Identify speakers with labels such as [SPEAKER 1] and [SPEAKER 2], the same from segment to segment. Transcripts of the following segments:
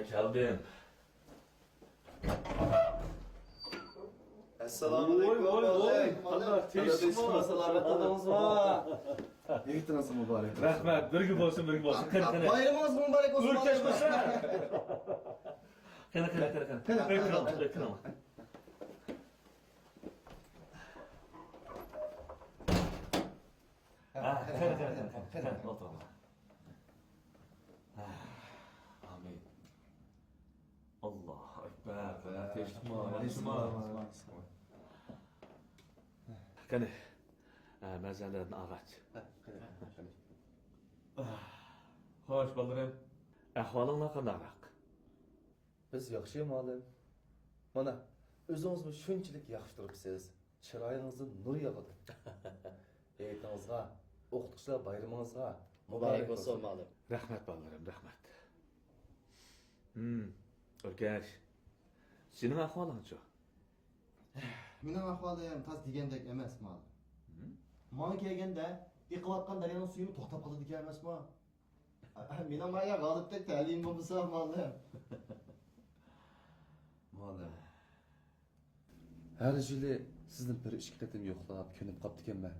[SPEAKER 1] geldin.
[SPEAKER 2] Assalamualaikum.
[SPEAKER 1] Allah teşekkür
[SPEAKER 2] Salomatlig'ingiz va. Iftorimiz muborak.
[SPEAKER 1] Rahmat, birga bo'lsin. Qani.
[SPEAKER 2] Bayramingiz muborak bo'lsin.
[SPEAKER 1] O'rkash bo'lsa. Qani. Ekran. Qani. O'tir. Amin. Allohu akbar. Qani. Mazalarni ag'ach. Xo'sh, bolalar. Ahvolinglar qandayroq?
[SPEAKER 2] Biz yaxshi muallim. Mana o'zingizni shunchalik yaxshi turibsiz. Chiroyingizda nur yog'adi. E'tingizga, o'qituvchilar bayramingizga muborak bo'lsin muallim.
[SPEAKER 1] Rahmat bolalarim, rahmat. O'rkash. Sening ahvoling-chi?
[SPEAKER 3] Mening ahvolim tas degandek emas, muallim. Mana kelganda iqiyotgan daryoning suyini to'xtab qoldi degan emasmi? Mening maya g'olibdek ta'lim bo'lsa, muallim.
[SPEAKER 2] Muallim. Her yili sizni bir ikki qatim yo'qlab, ko'nib qolibdi ekanman.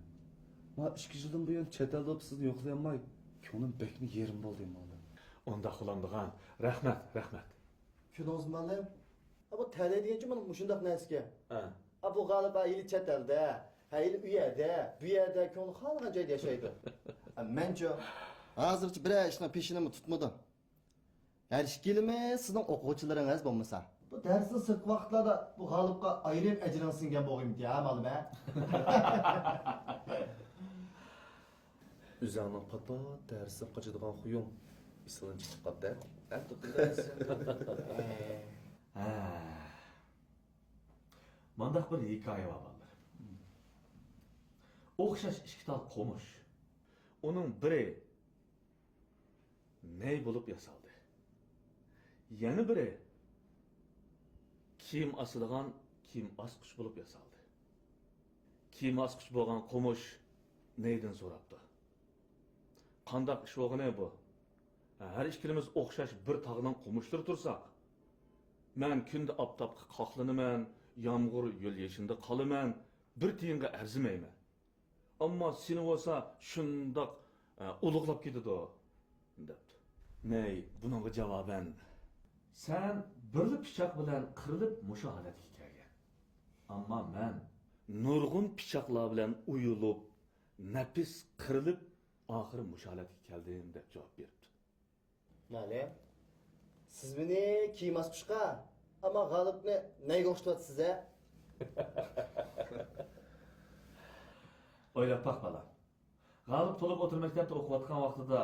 [SPEAKER 2] Ma 2 yildan buyon chet elda sizni yo'qlayolmay, ko'nglim bekmi yerim bo'ldi muallim.
[SPEAKER 1] Onda xulandigan. Rahmat.
[SPEAKER 3] Ko'rdingiz, muallim? Bu ta'lim degancha mana shundoq narsaga.
[SPEAKER 1] Ha.
[SPEAKER 3] Bu g'olib yili chet elda, hayli u yerda ko'ngli xohlagan joyda yashaydi. Mencha hozircha bir ishni peshinimni tutmadim. Her ishkilimi sizning o'quvchilaringiz bo'lmasa. Bu darsni sirtqi vaqtlarda bu g'olibga ayrim ajrin singan bo'g'im diye ma'lum ha.
[SPEAKER 2] O'zingning papa darsi qochadigan xuyum islan chiqib qoldi.
[SPEAKER 1] Mandaq bir hikoya var bolalar. O'xshash ikki tal qo'mush. Uning biri ney bo'lib yasaldi. Yana biri kiyim asadigan kiyim asquch bo'lib yasaldi. Kiyim asquch bo'lgan qo'mush neydan so'rabdi. Qandaq ish o'g'ini bu? Her ikkimiz o'xshash bir tog'dan qo'mushtir tursak, men kunda optopga qoqlanaman, yomg'ir yo'l yeshinda qolaman, bir tiyinga arzimayman. Ammo seni bo'lsa shundoq ulug'lab ketadi debdi. Ney, buningga javoban sen birli pichoq bilan qirilib mushu holatga kelgan. Ammo men nurg'un pichoqlar bilan uyulib, nafis qirilib oxiri mushu holatga keldim deb javob berdi.
[SPEAKER 3] Muallim, siz meni kiymas qushqa, ammo g'olibni nega o'xshatyapsiz a?
[SPEAKER 1] O'ylab baq bolam. G'olib to'lib o'tir maktabda o'qiyotgan vaqtida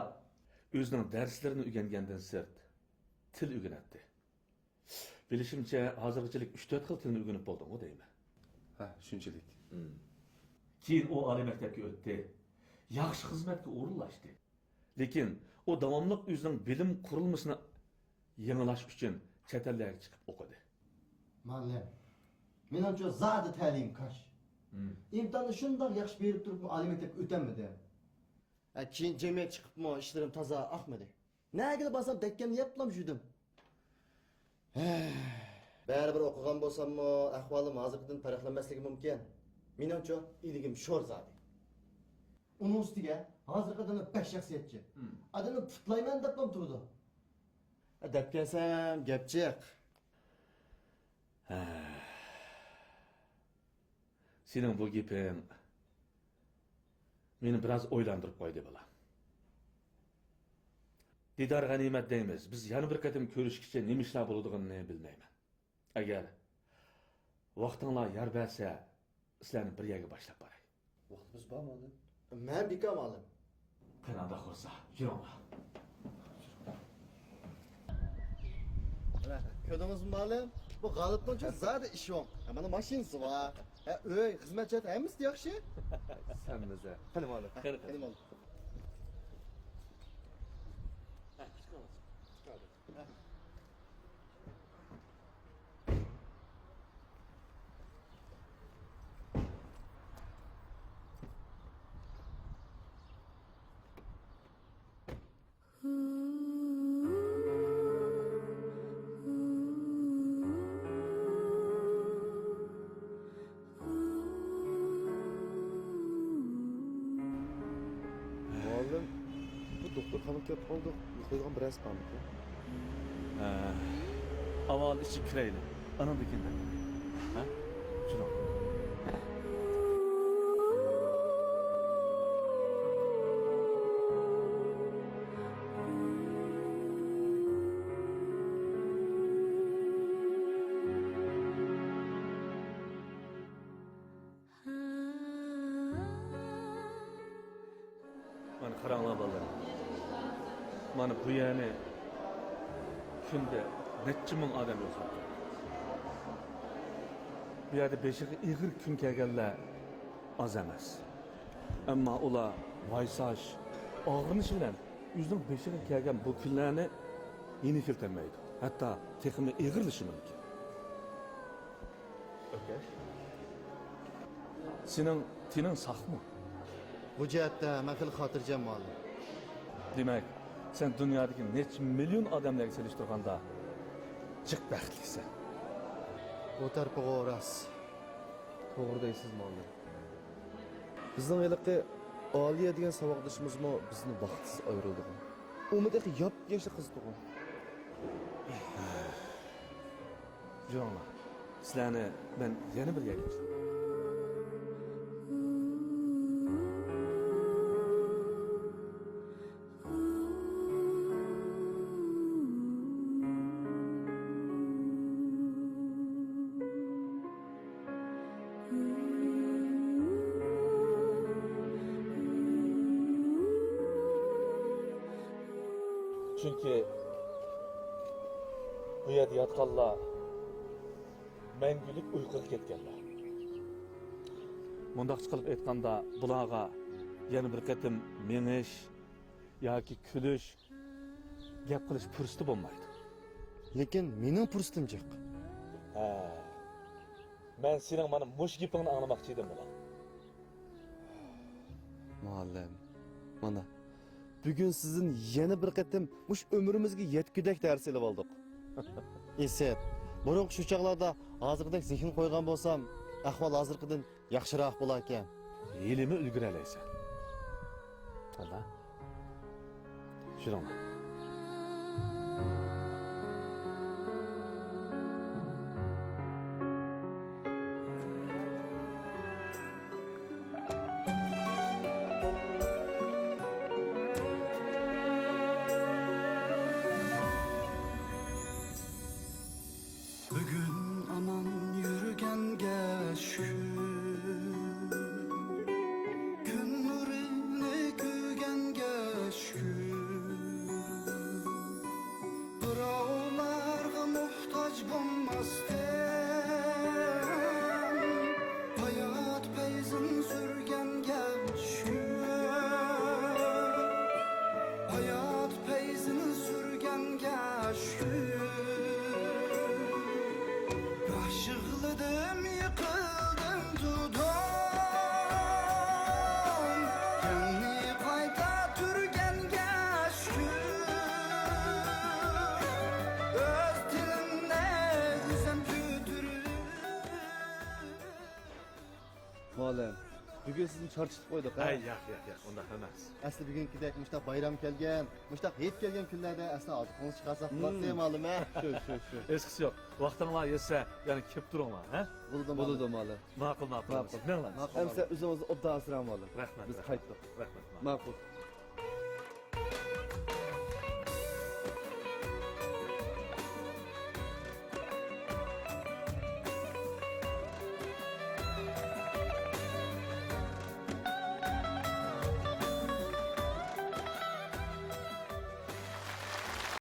[SPEAKER 1] o'zining darslarini o'rgangandan sirt til o'rganatdi. Bilishimcha, hozirgacha 3-4 xil tilni o'rganib bo'ldim-ku deyman.
[SPEAKER 2] Ha, shunchalik.
[SPEAKER 1] Keyin u oliy maktabga o'tdi. Yaxshi xizmatga o'rinlashdi. Lekin u davomli o'zining bilim qurilmasini yangilash uchun chet ellarga chiqib o'qidi.
[SPEAKER 3] Muallim, menimcha zodi ta'lim qash. İmtihonni shundoq yaxshi berib turib, oliy maktabga o'tamandim. Keyin jamiyat chiqibmi, ishlarim toza oqmadi. Nega bosam dakkan yaplam judim. Baribir o'qigan bo'lsam-mu, ahvolim hozirgidan farqlanmasligi mumkin. Menimcha iligim sho'r zodi. Uning ustiga hozirgidan bash shaxsiyatchi. Adamni putlayman deb turdi. Deb kelsam, gap chiq.
[SPEAKER 1] Sening bu gaping meni biroz o'ylantirib qo'ydi bola. Didor g'animat deymiz. Biz yana bir qatim ko'rishkicha nima ishlar bo'ladiganini bilmayman. Agar vaqtinglar yar bersa, sizlarni bir yerga boshlab boray.
[SPEAKER 2] Vaqtimiz bormi muallim?
[SPEAKER 3] Men bekam muallim.
[SPEAKER 1] Qanada qolsa, yuringlar.
[SPEAKER 3] Ko'rdingizmi muallim? Bu g'olibning uchun zodi ish yo'q. Mana mashinasi bor. Uy, xizmatchi hammasi yaxshi.
[SPEAKER 2] Sen bize.
[SPEAKER 3] Qani muallim. Qani muallim.
[SPEAKER 2] doktorxonaga kelib qoldik. Uxlaydigan biroz qoldi.
[SPEAKER 1] Avval içi kireyli. Anam dikinde. Ha? Şunu. Mana qaranglar bolalar. Mana bu yani kunda necha ming odam yashaydi. Bu yerda beshiga ig'ir kun kelganlar oz emas. Ammo ular vaysash, og'rinish bilan o'zining beshiga kelgan bu kunlarni yeni keltirmaydi. Hatto texmi ig'irlishi mumkin. Okay. Sening tining saqmi?
[SPEAKER 3] Bu jihatda men xil xotirjam muallim.
[SPEAKER 1] Demak, sen dunyodagi necha million odamlarga selishtirganda jiq baxtlisan.
[SPEAKER 3] Bu tarafga o'ras.
[SPEAKER 2] To'g'ri deysiz muallim. Bizning eliqi Aliya degan saboqdoshimizmi bizni vaqtsiz ayrildi. Umidaki yap yoshli qiz tug'an.
[SPEAKER 1] Jo'na, sizlarni men yana bir yerga Çünkü bu yerda yotganlar mangulik uyquga ketganlar. Mundaqcha qilib aytganda, bularga yana bir qatim menish yoki kulish, gap qilish fursati bo'lmaydi.
[SPEAKER 3] Lekin mening furstim jiq.
[SPEAKER 1] Ha. Men sening mana mush gapingni anglamoqchi edim bular.
[SPEAKER 2] Muallim, mana bugün sizin yeni bir qatim mush ömrümizge yetkidek ders ilib oldik.
[SPEAKER 3] Esat, burun shu chaqlarda hozirgidek zehn qo'ygan bo'lsam, ahvol hozirgidan yaxshiroq bo'lar ekan.
[SPEAKER 1] Elimi ulguralaysan. Hala. Shunoma.
[SPEAKER 4] Bugün aman yürügenge şükür, gün nurine gügenge şükür. Birovlarga muhtaç bulmasdan, hayat peyzin sürgenge şükür. Hayat peyzin sürgenge şükür. Aşıkladım, yıkıldım, tudum. Kendi kayta türgenge şükür. Öz dilimde yüzem kütürür.
[SPEAKER 2] Muallim, bugün sizni charchitib qo'ydik.
[SPEAKER 1] Ay, yo'q, unda emas.
[SPEAKER 3] Asli bugünkidek mushtaq bayram kelgan, mushtaq hit kelgan kunlarda asli oziqimiz chiqarsak bo'ladi ma'lum a.
[SPEAKER 2] Shu.
[SPEAKER 1] Eskisi yo'q. Vaqtinglar yetsa, yana kelib turinglar, ha?
[SPEAKER 2] Bo'ldi muallim.
[SPEAKER 1] Ma'qul.
[SPEAKER 2] Ma'qul.
[SPEAKER 1] Ma'qul.
[SPEAKER 2] Emsa o'zimizni obdan asram muallim.
[SPEAKER 1] Rahmat.
[SPEAKER 2] Biz qaytdik.
[SPEAKER 1] Rahmat.
[SPEAKER 2] Ma'qul.